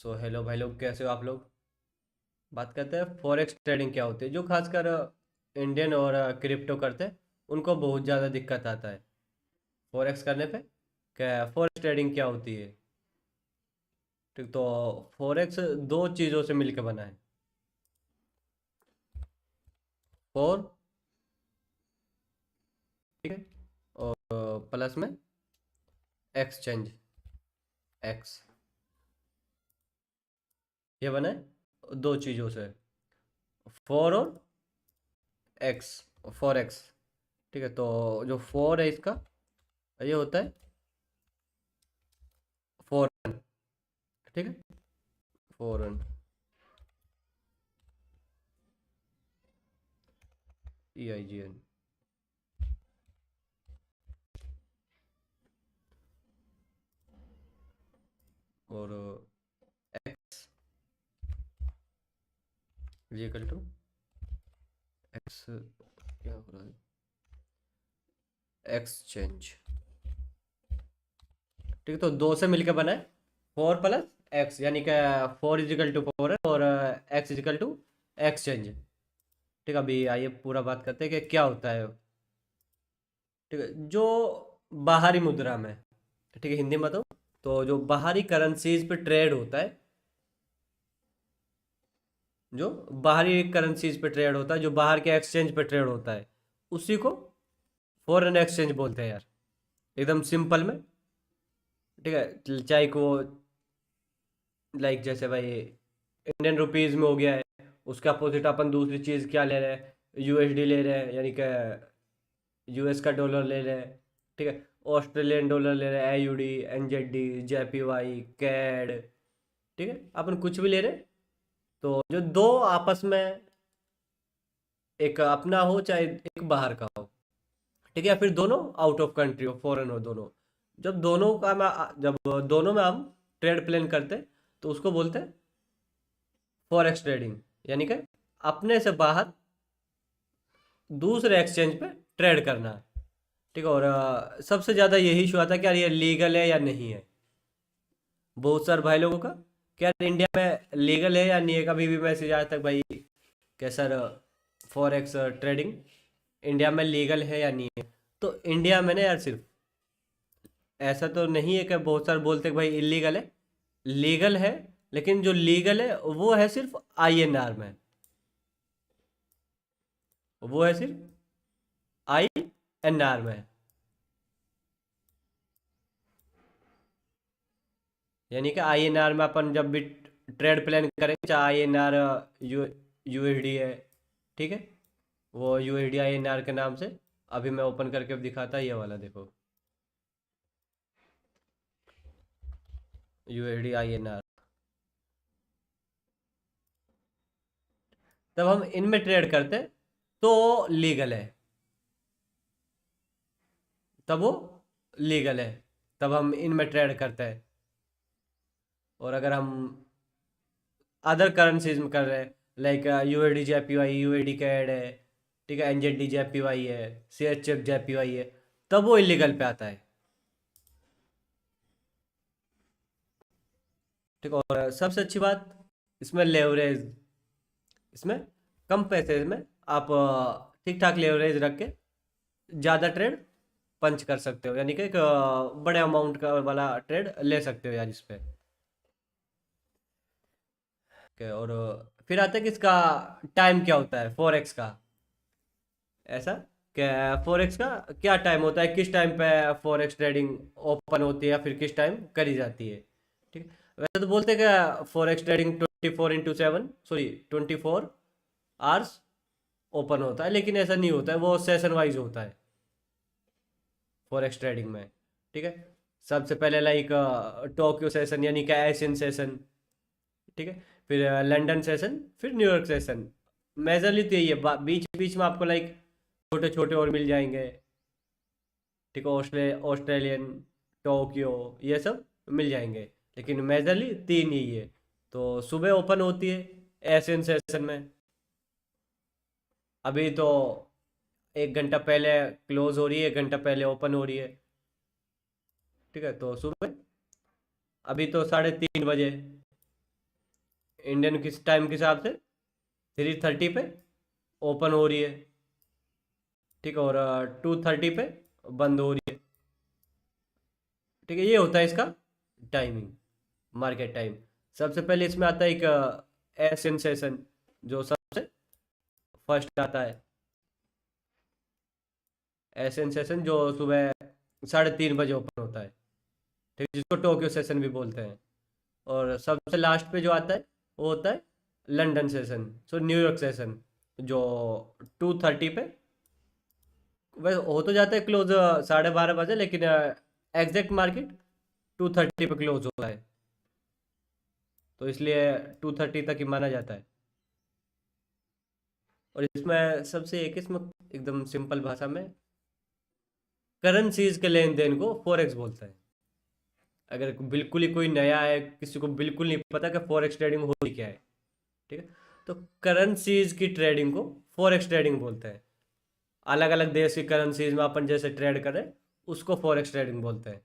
So hello भाई लोग, कैसे हो आप लोग। बात करते हैं फॉरेक्स ट्रेडिंग क्या होती है। जो खासकर इंडियन और क्रिप्टो करते हैं उनको बहुत ज़्यादा दिक्कत आता है फॉरेक्स करने पे। क्या फॉरेक्स ट्रेडिंग क्या होती है? ठीक, तो फॉरेक्स दो चीज़ों से मिलकर बना है। फॉर, ठीक है, और प्लस में एक्सचेंज, एक्स, ये बना है दो चीज़ों से। फॉर और एक्स, फॉरेक्स। ठीक है, तो जो फॉर है इसका, ये होता है फॉरन। ठीक है, फॉरन, EIGN। और एक्स इक्वल टू एक्स, क्या हो रहा है, एक्सचेंज। ठीक है, तो दो से मिलकर बना है फोर प्लस एक्स, यानी कि फोर इजिकल टू फोर है और एक्स इजिकल टू एक्सचेंज। ठीक है, अभी आइए पूरा बात करते हैं कि क्या होता है। ठीक है, जो बाहरी मुद्रा में, ठीक है, हिंदी में तो जो बाहरी करेंसीज पे ट्रेड होता है, जो बाहरी करेंसीज पे ट्रेड होता है, जो बाहर के एक्सचेंज पे ट्रेड होता है, उसी को फॉरेन एक्सचेंज बोलते हैं यार, एकदम सिंपल में। ठीक है, चाहे को लाइक जैसे भाई इंडियन रुपीज में हो गया है, उसका अपोजिट अपन दूसरी चीज क्या ले रहे हैं, USD ले रहे हैं, यानी कि US का डॉलर ले रहे हैं। ठीक है, ऑस्ट्रेलियन डॉलर ले रहे हैं, AUD, NZD, JPY, कैड। ठीक है, अपन कुछ भी ले रहे हैं, तो जो दो आपस में, एक अपना हो चाहे एक बाहर का हो, ठीक है, या फिर दोनों आउट ऑफ कंट्री हो, फॉरेन हो दोनों, जब दोनों का जब दोनों में हम ट्रेड प्लान करते हैं तो उसको बोलते हैं फॉरेक्स ट्रेडिंग। यानी कि अपने से बाहर दूसरे एक्सचेंज पे ट्रेड करना। ठीक है, और सबसे ज़्यादा यही इशू आता है कि यार ये लीगल है या नहीं है, बहुत सारे भाई लोगों का, कि यार इंडिया में लीगल है या नहीं है। कभी भी मैसेज आया तक भाई कि सर फॉरेक्स ट्रेडिंग इंडिया में लीगल है या नहीं है। तो इंडिया में ना यार, सिर्फ ऐसा तो नहीं है कि बहुत सारे बोलते हैं कि भाई इलीगल है, लीगल है, लेकिन जो लीगल है वो है सिर्फ INR में, वो है सिर्फ INR में। यानी कि INR में अपन जब भी ट्रेड प्लान करेंगे, चाहे INR USD है, ठीक है, वो USD INR के नाम से। अभी मैं ओपन करके दिखाता, ये वाला देखो, USD INR। तब हम इनमें ट्रेड करते तो लीगल है, तब वो लीगल है, तब हम इनमें ट्रेड करते हैं। और अगर हम अदर करेंसीज में कर रहे हैं, like USD JPY, USD CAD है, ठीक है, NZD JPY है, CHF JPY है, तब वो इलीगल पे आता है। ठीक है, और सबसे अच्छी बात इसमें लेवरेज, इसमें कम पैसे में आप ठीक ठाक लेवरेज रख के ज़्यादा ट्रेड पंच कर सकते हो, यानी कि एक बड़े अमाउंट का वाला ट्रेड ले सकते हो यार इस पे। और फिर आता है कि इसका टाइम क्या होता है फॉरेक्स का। ऐसा क्या फॉरेक्स का क्या टाइम होता है, किस टाइम पे फॉरेक्स ट्रेडिंग ओपन होती है या फिर किस टाइम करी जाती है। ठीक है, वैसे तो बोलते हैं कि forex trading 24/7, sorry 24 hours open होता है, लेकिन ऐसा नहीं होता है, वो सेशन वाइज होता है फॉरेक्स ट्रेडिंग में। ठीक है, सबसे पहले लाइक टोक्यो सेशन, यानी कि एशियन सेशन, ठीक है, फिर लंदन सेशन, फिर न्यूयॉर्क सेशन। मेजरली तो यही है, बीच बीच में आपको लाइक छोटे छोटे और मिल जाएंगे। ठीक है, ऑस्ट्रेलियन, टोक्यो, ये सब मिल जाएंगे, लेकिन मेजरली तीन ही है। तो सुबह ओपन होती है एशियन सेशन में, अभी तो 1 घंटा पहले क्लोज हो रही है, 1 घंटा पहले ओपन हो रही है। ठीक है, तो सुबह अभी तो 3:30 बजे, इंडियन किस टाइम के हिसाब से 3:30 पे ओपन हो रही है, ठीक है, और 2:30 पे बंद हो रही है, ठीक है। ये होता है इसका टाइमिंग, मार्केट टाइम। सबसे पहले इसमें आता है एक एशियन सेशन, जो सबसे फर्स्ट आता है। एशियन सेशन जो सुबह 3:30 बजे ओपन होता है, ठीक है, जिसको टोक्यो सेशन भी बोलते हैं। और सबसे लास्ट पे जो आता है वो होता है लंदन सेशन, सो न्यूयॉर्क सेशन, जो 2:30 पे वह हो तो जाता है क्लोज 12:30 बजे, लेकिन एग्जैक्ट मार्केट 2:30 पे क्लोज होता है, तो इसलिए 2:30 तक ही माना जाता है। और इसमें सबसे एक इसमें एकदम सिंपल भाषा में करेंसीज के लेन देन को फॉरेक्स बोलता है। अगर बिल्कुल ही कोई नया है, किसी को बिल्कुल नहीं पता कि फॉरेक्स ट्रेडिंग होती क्या है, ठीक है, तो करेंसीज की ट्रेडिंग को फॉरेक्स ट्रेडिंग बोलते हैं। अलग अलग देश की करेंसीज में अपन जैसे ट्रेड करें उसको फॉरेक्स ट्रेडिंग बोलते हैं।